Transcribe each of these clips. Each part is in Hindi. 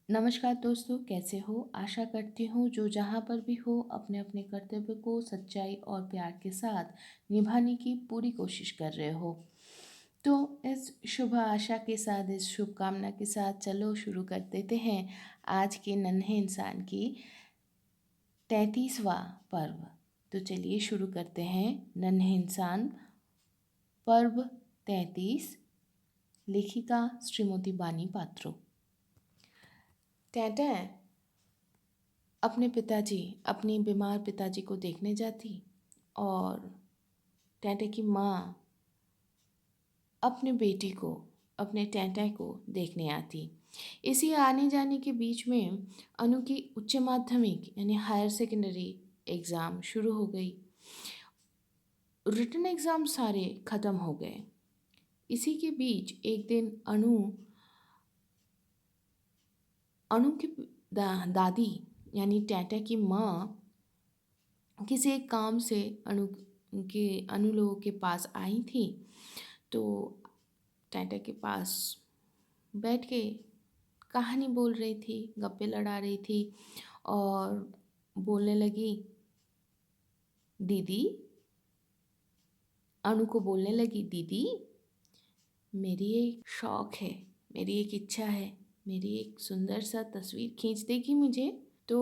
नमस्कार दोस्तों, कैसे हो? आशा करती हूँ जो जहाँ पर भी हो अपने अपने कर्तव्य को सच्चाई और प्यार के साथ निभाने की पूरी कोशिश कर रहे हो। तो इस शुभ आशा के साथ, इस शुभकामना के साथ चलो शुरू कर देते हैं आज के नन्हे इंसान की 33वां पर्व। तो चलिए शुरू करते हैं नन्हे इंसान पर्व 33, लेखिका श्रीमती बानी पात्रो। टैटै अपने बीमार पिताजी को देखने जाती और टैटे की माँ अपने बेटी को, अपने टैटे को देखने आती। इसी आने जाने के बीच में अनु की उच्च माध्यमिक यानी हायर सेकेंडरी एग्ज़ाम शुरू हो गई। रिटन एग्ज़ाम सारे ख़त्म हो गए। इसी के बीच एक दिन अनु की दादी यानी टैटे की माँ किसी एक काम से अनु लोगों के पास आई थी। तो टैटे के पास बैठ के कहानी बोल रही थी, गप्पे लड़ा रही थी और बोलने लगी, दीदी, अनु को बोलने लगी, दीदी मेरी एक शौक है, मेरी एक इच्छा है, मेरी एक सुंदर सा तस्वीर खींच देगी मुझे। तो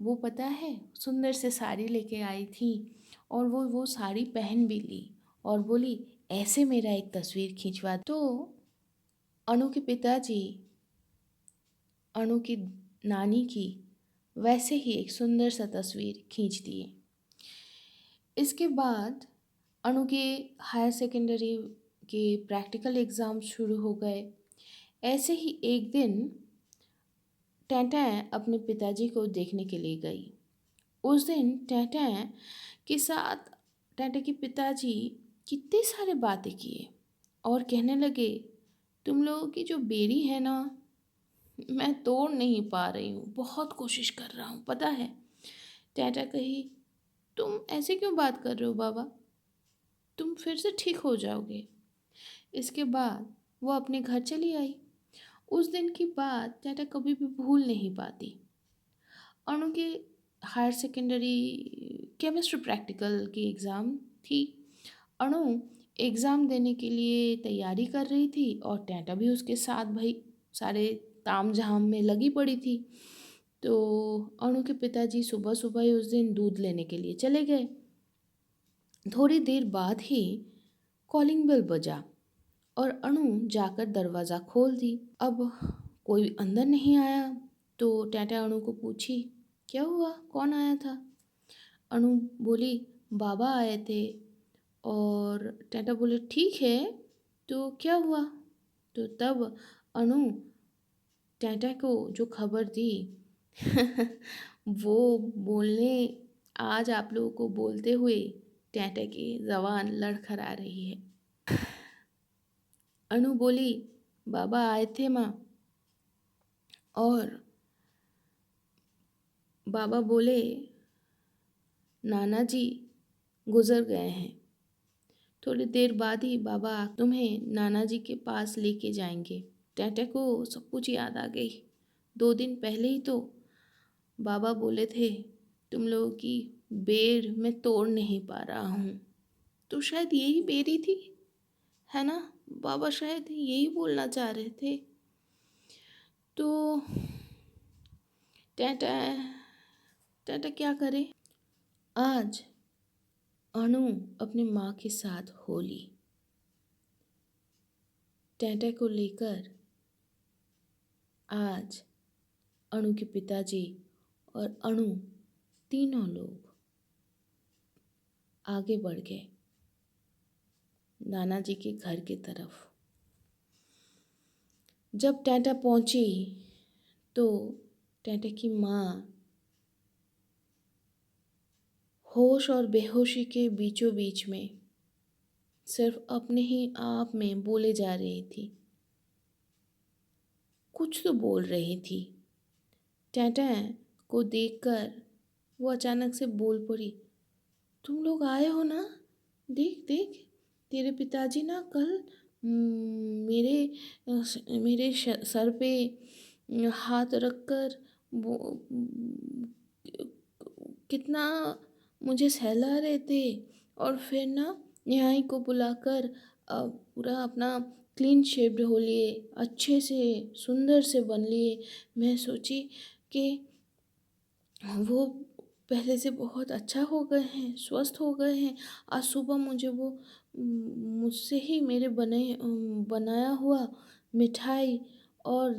वो पता है सुंदर से साड़ी लेके आई थी और वो साड़ी पहन भी ली और बोली, ऐसे मेरा एक तस्वीर खींचवा। तो अनु के पिताजी अनु की नानी की वैसे ही एक सुंदर सा तस्वीर खींच दिए। इसके बाद अनु के हायर सेकेंडरी के प्रैक्टिकल एग्ज़ाम शुरू हो गए। ऐसे ही एक दिन टैंटैं अपने पिताजी को देखने के लिए गई। उस दिन टैंटैं के साथ टैंटैं के पिताजी कितने सारे बातें किए और कहने लगे, तुम लोगों की जो बेरी है ना, मैं तोड़ नहीं पा रही हूँ, बहुत कोशिश कर रहा हूँ, पता है। टैंटैं कही, तुम ऐसे क्यों बात कर रहे हो बाबा, तुम फिर से ठीक हो जाओगे। इसके बाद वो अपने घर चली आई। उस दिन की बात टैंटैं कभी भी भूल नहीं पाती। अनु के हायर सेकेंडरी केमिस्ट्री प्रैक्टिकल की एग्ज़ाम थी। अनु एग्ज़ाम देने के लिए तैयारी कर रही थी और टैंटा भी उसके साथ भाई सारे ताम झाम में लगी पड़ी थी। तो अनु के पिताजी सुबह सुबह ही उस दिन दूध लेने के लिए चले गए। थोड़ी देर बाद ही कॉलिंग बेल बजा और अनु जाकर दरवाज़ा खोल दी। अब कोई अंदर नहीं आया तो टैंटा अनु को पूछी, क्या हुआ, कौन आया था? अनु बोली, बाबा आए थे। और टैंटा बोले, ठीक है, तो क्या हुआ? तो तब अनु टैंटा को जो खबर दी वो बोलने आज आप लोगों को बोलते हुए टैंटा की ज़बान लड़खड़ा रही है। अनु बोली, बाबा आए थे माँ, और बाबा बोले नाना जी गुज़र गए हैं, थोड़ी देर बाद ही बाबा तुम्हें नाना जी के पास लेके जाएंगे। टैंटे को सब कुछ याद आ गई। 2 दिन पहले ही तो बाबा बोले थे, तुम लोगों की बेर मैं तोड़ नहीं पा रहा हूँ। तो शायद यही बेरी थी, है ना? बाबा शायद यही बोलना चाह रहे थे। तो टैंटा टैंटा क्या करे? आज अनु अपनी माँ के साथ होली टैंटा को लेकर आज अनु के पिताजी और अनु तीनों लोग आगे बढ़ गए नाना जी के घर की तरफ। जब टैंटा पहुंची तो टैंटा की माँ होश और बेहोशी के बीचों बीच में सिर्फ अपने ही आप में बोले जा रही थी, कुछ तो बोल रही थी। टैंटा को देखकर वो अचानक से बोल पड़ी, तुम लोग आए हो ना, देख देख तेरे पिताजी ना कल मेरे सर पे हाथ रखकर वो कितना मुझे सहला रहे थे। और फिर ना न्याय को बुलाकर पूरा अपना क्लीन शेव्ड हो लिए, अच्छे से सुंदर से बन लिए। मैं सोची कि वो पहले से बहुत अच्छा हो गए हैं, स्वस्थ हो गए हैं। आज सुबह मुझे वो मुझसे ही मेरे बनाया हुआ मिठाई और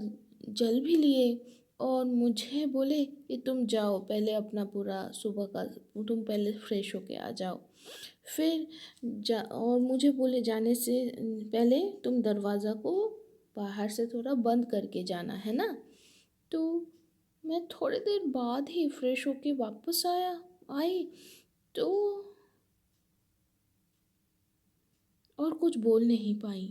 जल भी लिए और मुझे बोले कि तुम जाओ पहले अपना पूरा सुबह का, तुम पहले फ्रेश होके आ जाओ। फिर और मुझे बोले जाने से पहले तुम दरवाज़ा को बाहर से थोड़ा बंद करके जाना है ना। तो मैं थोड़ी देर बाद ही फ्रेश होके वापस आई तो और कुछ बोल नहीं पाई।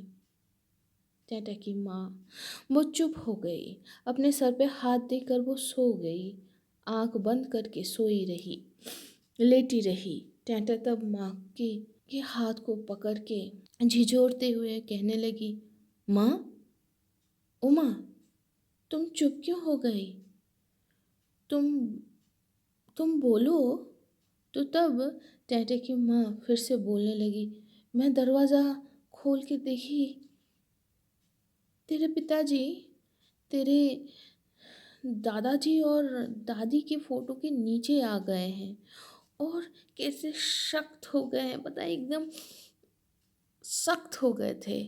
टाटा की माँ वो चुप हो गई, अपने सर पे हाथ देकर वो सो गई, आंख बंद करके सोई रही, लेटी रही। टाटा तब माँ के हाथ को पकड़ के झिझोरते हुए कहने लगी, माँ, ओ माँ, तुम चुप क्यों हो गई? तुम तुम बोलो। तो तब टाटा की माँ फिर से बोलने लगी, मैं दरवाज़ा खोल के देखी, तेरे पिताजी तेरे दादाजी और दादी के फोटो के नीचे आ गए हैं और कैसे सख्त हो गए हैं, पता है, एकदम सख्त हो गए थे।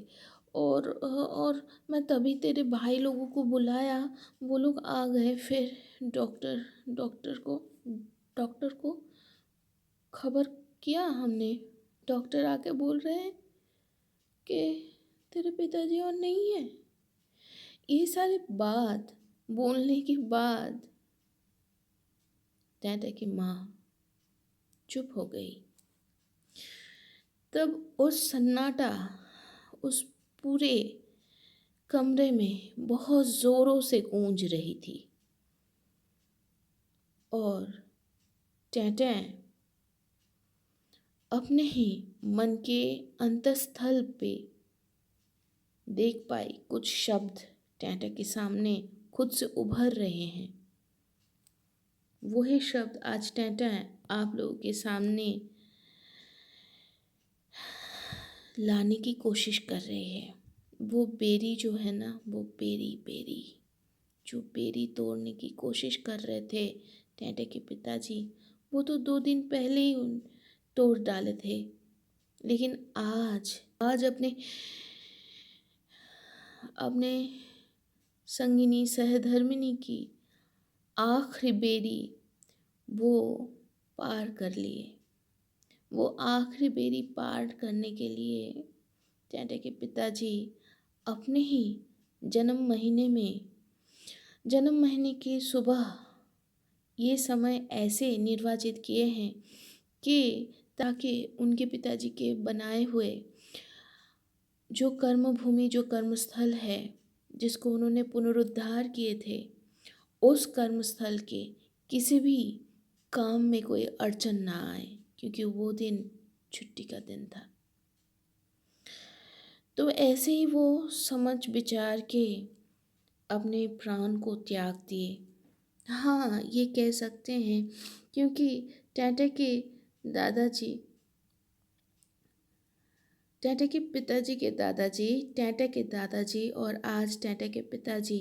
और मैं तभी तेरे भाई लोगों को बुलाया, वो लोग आ गए। फिर डॉक्टर को खबर किया हमने। डॉक्टर आके बोल रहे हैं कि तेरे पिताजी और नहीं है। ये सारी बात बोलने के बाद टाटा की माँ चुप हो गई। तब उस सन्नाटा उस पूरे कमरे में बहुत ज़ोरों से गूंज रही थी और टाटा अपने ही मन के अंतस्थल पे देख पाई कुछ शब्द टाटा के सामने खुद से उभर रहे हैं। वही शब्द आज टाटा आप लोगों के सामने लाने की कोशिश कर रहे हैं। वो बेरी जो है ना, वो बेरी जो बेरी तोड़ने की कोशिश कर रहे थे टाटा के पिताजी, वो तो 2 दिन पहले ही तोड़ डाले थे। लेकिन आज आज अपने अपने संगिनी सहधर्मिनी की आखिरी बेरी वो पार कर लिए। वो आखिरी बेरी पार करने के लिए टाटा के पिताजी अपने ही जन्म महीने में जन्म महीने की सुबह ये समय ऐसे निर्वाचित किए हैं कि ताकि उनके पिताजी के बनाए हुए जो कर्म भूमि, जो कर्मस्थल है, जिसको उन्होंने पुनरुद्धार किए थे, उस कर्मस्थल के किसी भी काम में कोई अड़चन ना आए, क्योंकि वो दिन छुट्टी का दिन था। तो ऐसे ही वो समझ विचार के अपने प्राण को त्याग दिए। हाँ, ये कह सकते हैं, क्योंकि टाटा के दादाजी टाटा के पिताजी के दादाजी, टाटा के दादाजी और आज टाटा के पिताजी,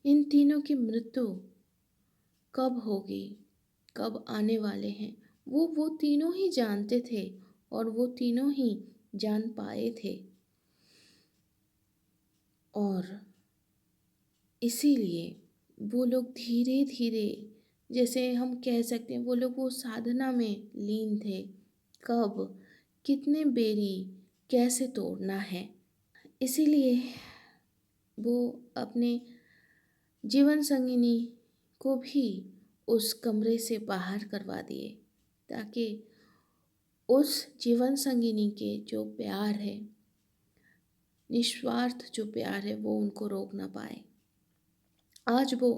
इन तीनों की मृत्यु कब होगी, कब आने वाले हैं, वो तीनों ही जानते थे और वो तीनों ही जान पाए थे। और इसीलिए वो लोग धीरे धीरे, जैसे हम कह सकते हैं, वो लोग वो साधना में लीन थे, कब कितने बेरी कैसे तोड़ना है। इसीलिए वो अपने जीवन संगिनी को भी उस कमरे से बाहर करवा दिए, ताकि उस जीवन संगिनी के जो प्यार है, निस्वार्थ जो प्यार है, वो उनको रोक ना पाए। आज वो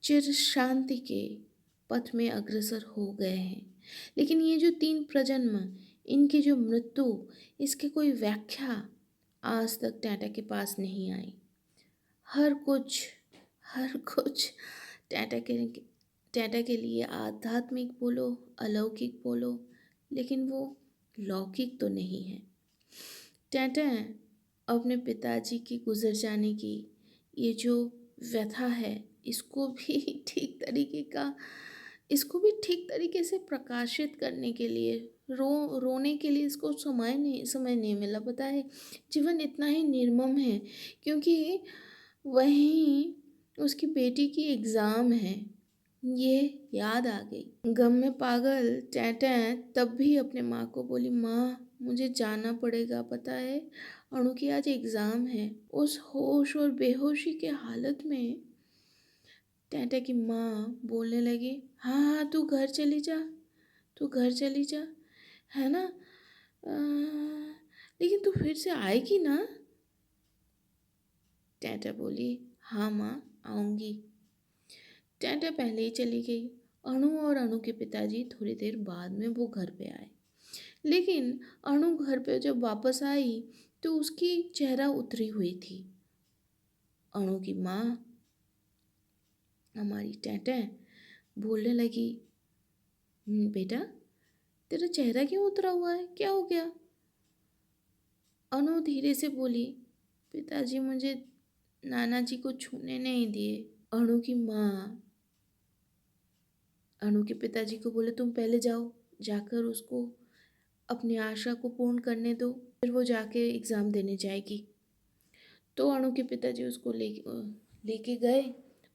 चिर शांति के पथ में अग्रसर हो गए हैं। लेकिन ये जो 3 प्रजन्म, इनकी जो मृत्यु, इसकी कोई व्याख्या आज तक टाटा के पास नहीं आई। हर कुछ हर कुछ टाटा के टाटा के लिए आध्यात्मिक बोलो, अलौकिक बोलो, लेकिन वो लौकिक तो नहीं है। टाटा अपने पिताजी के गुजर जाने की ये जो व्यथा है, इसको भी ठीक तरीके का इसको भी ठीक तरीके से प्रकाशित करने के लिए, रोने के लिए इसको समय नहीं मिला, पता है। जीवन इतना ही निर्मम है, क्योंकि वहीं उसकी बेटी की एग्ज़ाम है, ये याद आ गई। गम में पागल टैटै तब भी अपने माँ को बोली, माँ मुझे जाना पड़ेगा, पता है अणु की आज एग्ज़ाम है। उस होश और बेहोशी के हालत में टैटै की माँ बोलने लगी, हाँ हाँ तू घर चली जा, तू घर चली जा, है ना, लेकिन तू फिर से आएगी ना। टैटै बोली, हाँ माँ आऊँगी। टैटै पहले ही चली गई। अणु और अणु के पिताजी थोड़ी देर बाद में वो घर पे आए, लेकिन अणु घर पे जब वापस आई तो उसकी चेहरा उतरी हुई थी। अणु की माँ, हमारी टैटै, बोलने लगी, बेटा तेरा चेहरा क्यों उतरा हुआ है, क्या हो गया?" अनु धीरे से बोली, पिताजी मुझे नाना जी को छूने नहीं दिए। अणु की माँ अनु के पिताजी को बोले, तुम पहले जाओ, जाकर उसको अपनी आशा को पूर्ण करने दो, फिर वो जाके एग्ज़ाम देने जाएगी। तो अनु के पिताजी उसको लेके गए,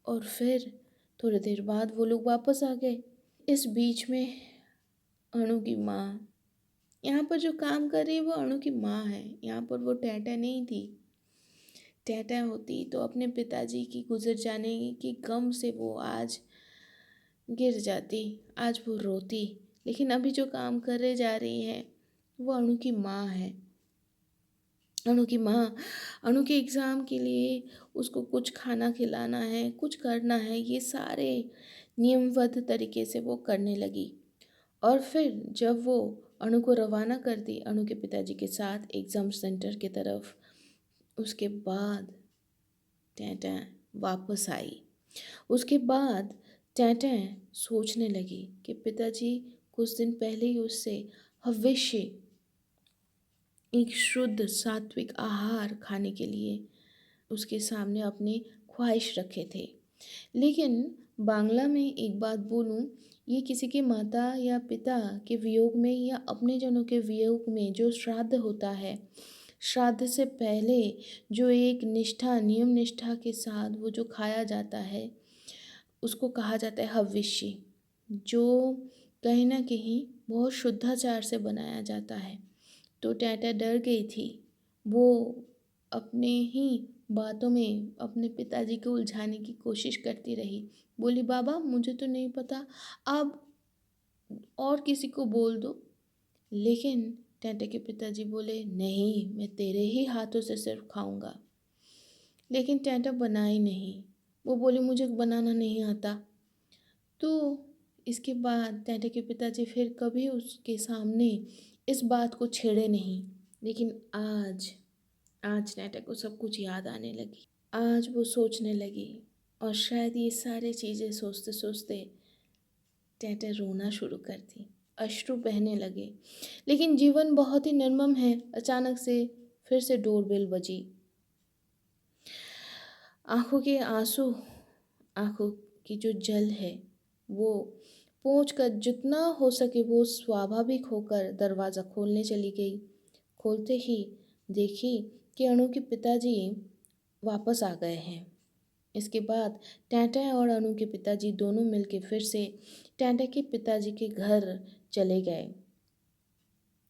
और फिर थोड़ी देर बाद वो लोग वापस आ गए। इस बीच में अनु की माँ, यहाँ पर जो काम कर रही है वो अनु की माँ है, यहाँ पर वो टैटा नहीं थी। टैटा होती तो अपने पिताजी की गुजर जाने की गम से वो आज गिर जाती, आज वो रोती, लेकिन अभी जो काम करे जा रही है वो अणु की माँ है। अणु की माँ अणु के एग्ज़ाम के लिए उसको कुछ खाना खिलाना है, कुछ करना है, ये सारे नियमबद्ध तरीके से वो करने लगी। और फिर जब वो अणु को रवाना कर दी अणु के पिताजी के साथ एग्ज़ाम सेंटर की तरफ, उसके बाद टैटै वापस आई। उसके बाद टैटै सोचने लगी कि पिताजी कुछ दिन पहले ही उससे भविष्य एक शुद्ध सात्विक आहार खाने के लिए उसके सामने अपनी ख्वाहिश रखे थे। लेकिन बांग्ला में एक बात बोलूं, ये किसी के माता या पिता के वियोग में या अपने जनों के वियोग में जो श्राद्ध होता है, श्राद्ध से पहले जो एक निष्ठा, नियम निष्ठा के साथ वो जो खाया जाता है, उसको कहा जाता है हविष्य, जो कहीं ना कहीं बहुत शुद्धाचार से बनाया जाता है। तो टैटा डर गई थी। वो अपने ही बातों में अपने पिताजी को उलझाने की कोशिश करती रही। बोली, बाबा मुझे तो नहीं पता, आप और किसी को बोल दो। लेकिन टैटा के पिताजी बोले, नहीं मैं तेरे ही हाथों से सिर्फ खाऊंगा। लेकिन टैटा बनाई नहीं। वो बोली, मुझे बनाना नहीं आता। तो इसके बाद टैटा के पिताजी फिर कभी उसके सामने इस बात को छेड़े नहीं। लेकिन आज आज टैटा को सब कुछ याद आने लगी। आज वो सोचने लगी, और शायद ये सारी चीज़ें सोचते सोचते टैटा रोना शुरू कर दी, अश्रु बहने लगे। लेकिन जीवन बहुत ही निर्मम है। अचानक से फिर से डोरबेल बजी। आंखों के आंसू, आंखों की जो जल है वो पोंछ कर जितना हो सके वो स्वाभाविक होकर दरवाज़ा खोलने चली गई। खोलते ही देखी कि अनु के पिताजी वापस आ गए हैं। इसके बाद टैटा और अनु के पिताजी दोनों मिलके फिर से टैटा के पिताजी के घर चले गए।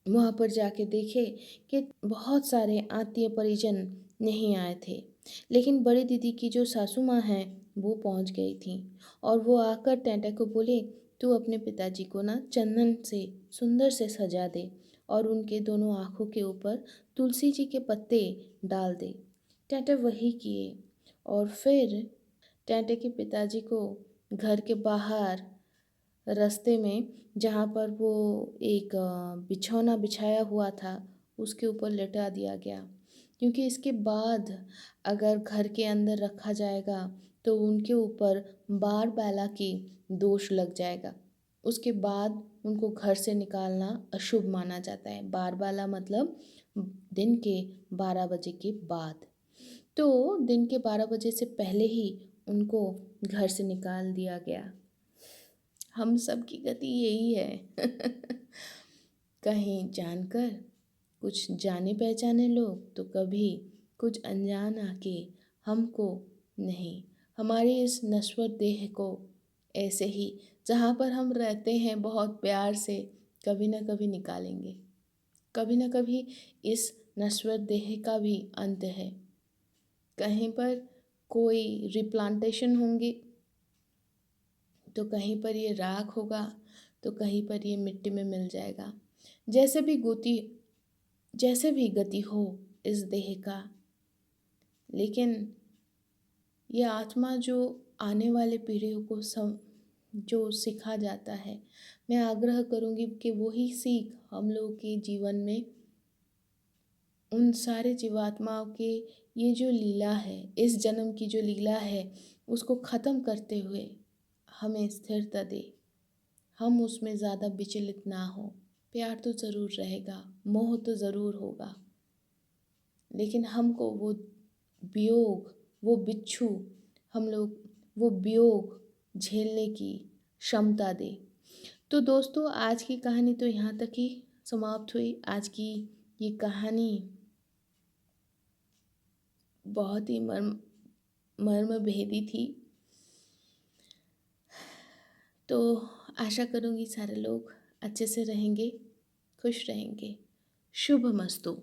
वहाँ पर जाके देखे कि बहुत सारे आत्मीय परिजन नहीं आए थे, लेकिन बड़ी दीदी की जो सासू माँ हैं वो पहुँच गई थी, और वो आकर टैटा को बोले, तू अपने पिताजी को ना चंदन से सुंदर से सजा दे और उनके दोनों आँखों के ऊपर तुलसी जी के पत्ते डाल दे। टैटा वही किए, और फिर टैटा के पिताजी को घर के बाहर रास्ते में, जहाँ पर वो एक बिछौना बिछाया हुआ था, उसके ऊपर लेटा दिया गया, क्योंकि इसके बाद अगर घर के अंदर रखा जाएगा तो उनके ऊपर बार बाला की दोष लग जाएगा। उसके बाद उनको घर से निकालना अशुभ माना जाता है। बार बाला मतलब दिन के 12 बजे के बाद। तो दिन के 12 बजे से पहले ही उनको घर से निकाल दिया गया। हम सब की गति यही है। कहीं जानकर, कुछ जाने पहचाने लोग, तो कभी कुछ अनजान आके हमको नहीं, हमारे इस नश्वर देह को ऐसे ही जहाँ पर हम रहते हैं बहुत प्यार से कभी ना कभी निकालेंगे। कभी ना कभी इस नश्वर देह का भी अंत है। कहीं पर कोई रिप्लांटेशन होंगे, तो कहीं पर ये राख होगा, तो कहीं पर ये मिट्टी में मिल जाएगा। जैसे भी गति जैसे भी गति हो इस देह का, लेकिन ये आत्मा जो आने वाले पीढ़ियों को जो सिखा जाता है, मैं आग्रह करूँगी कि वही सीख हम लोग के जीवन में उन सारे जीवात्माओं के ये जो लीला है, इस जन्म की जो लीला है, उसको ख़त्म करते हुए हमें स्थिरता दे। हम उसमें ज़्यादा विचलित ना हो। प्यार तो ज़रूर रहेगा, मोह तो ज़रूर होगा, लेकिन हमको वो वियोग, वो बिच्छू, हम लोग वो वियोग झेलने की क्षमता दे। तो दोस्तों, आज की कहानी तो यहाँ तक ही समाप्त हुई। आज की ये कहानी बहुत ही मर्म भेदी थी। तो आशा करूँगी सारे लोग अच्छे से रहेंगे, खुश रहेंगे। शुभ मस्तु।